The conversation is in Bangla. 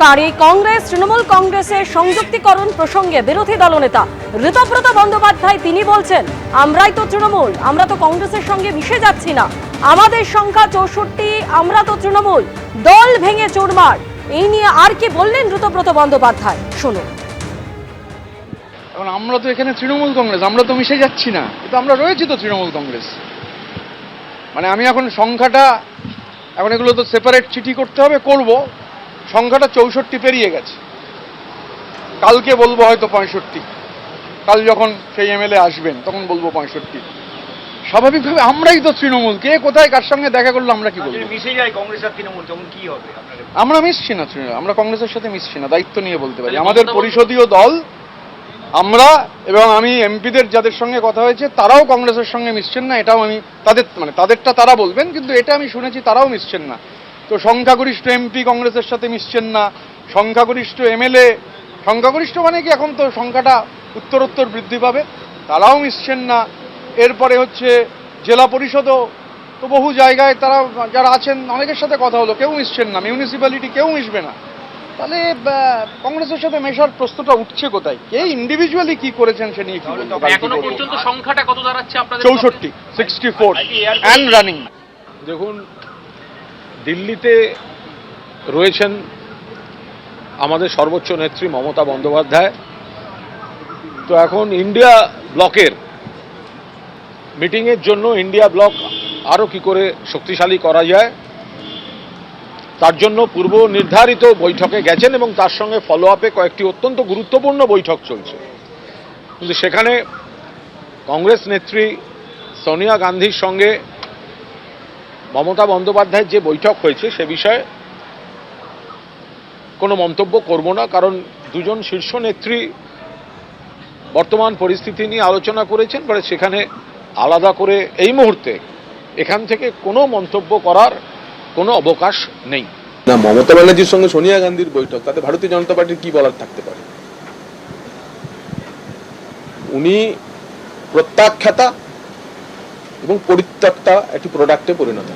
কারি কংগ্রেস তৃণমূল কংগ্রেসের সংযুক্তিকরণ প্রসঙ্গে বিরোধী দলনেতা ঋতব্রত বন্দ্যোপাধ্যায় তিনি বলছেন, আমরাই তো তৃণমূল, আমরা তো কংগ্রেসের সঙ্গে মিশে যাচ্ছি না, আমাদের সংখ্যা 64, আমরা তো তৃণমূল, দল ভেঙে চুরমার। এই নিয়ে আর কি বললেন ঋতব্রত বন্দ্যোপাধ্যায়, শুনুন। এখন আমরা তো এখানে তৃণমূল কংগ্রেস, আমরা তো মিশে যাচ্ছি না, কিন্তু আমরা রয়েছি তো তৃণমূল কংগ্রেস। মানে আমি এখন সংখ্যাটা, এখন এগুলো তো সেপারেট চিঠি করতে হবে, করব। সংখ্যাটা 64 পেরিয়ে গেছে, কালকে বলবো হয়তো 65। কাল যখন সেই এমএলএ আসবেন তখন বলবো 65। স্বাভাবিকভাবে আমরাই তো তৃণমূল, কে কোথায় কার সঙ্গে দেখা করলো আমরা কি বলবো? মিশে যায় কংগ্রেস আর তৃণমূল, তখন কি হবে? আমরা মিশছি না, আমরা কংগ্রেসের সাথে মিশছি না, দায়িত্ব নিয়ে বলতে পারি। আমাদের পরিষদীয় দল আমরা, এবং আমি এমপিদের যাদের সঙ্গে কথা হয়েছে তারাও কংগ্রেসের সঙ্গে মিশছেন না, এটাও আমি তাদেরটা তারা বলবেন, কিন্তু এটা আমি শুনেছি তারাও মিশছেন না। তো সংখ্যাগরিষ্ঠ এমপি কংগ্রেসের সাথে মিশছেন না, সংখ্যাগরিষ্ঠ এমএলএ, সংখ্যাগরিষ্ঠ মানে কি এখন তো সংখ্যাটা উত্তরোত্তর বৃদ্ধি পাবে, তারাও মিশছেন না। এরপরে হচ্ছে জেলা পরিষদও তো বহু জায়গায় তারা যারা আছেন অনেকের সাথে কথা হলো, কেউ মিশছেন না, মিউনিসিপ্যালিটি কেউ মিশবে না। তাহলে কংগ্রেসের সাথে মেশার প্রশ্নটা উঠছে কোথায়? কে ইন্ডিভিজুয়ালি কি করেছেন সে নিয়ে কি বলবো? এখনো পর্যন্ত সংখ্যাটা কত দাঁড়াচ্ছে আপনাদের? 64 অ্যান্ড রানিং। দেখুন, দিল্লিতে রয়েছেন আমাদের সর্বোচ্চ নেত্রী মমতা বন্দ্যোপাধ্যায়। তো এখন ইন্ডিয়া ব্লকের মিটিংয়ের জন্য ইন্ডিয়া ব্লক আরও কি করে শক্তিশালী করা যায় তার জন্য পূর্ব নির্ধারিত বৈঠকে গেছেন, এবং তার সঙ্গে ফলো আপে কয়েকটি অত্যন্ত গুরুত্বপূর্ণ বৈঠক চলছে। কিন্তু সেখানে কংগ্রেস নেত্রী সোনিয়া গান্ধীর সঙ্গে মমতা বন্দ্যোপাধ্যায়ের যে বৈঠক হয়েছে সে বিষয়ে কোনো মন্তব্য করব না, কারণ দুজন শীর্ষ নেত্রী বর্তমান পরিস্থিতি নিয়ে আলোচনা করেছেন, ফলে সেখানে আলাদা করে এই মুহূর্তে এখান থেকে কোনো মন্তব্য করার কোনো অবকাশ নেই। না, মমতা ব্যানার্জির সঙ্গে সোনিয়া গান্ধীর বৈঠক, তাতে ভারতীয় জনতা পার্টির কি বলার থাকতে পারে? উনি প্রত্যাখ্যাতা এবং পরিত্যক্তা একটি প্রোডাক্টে পরিণত হয়।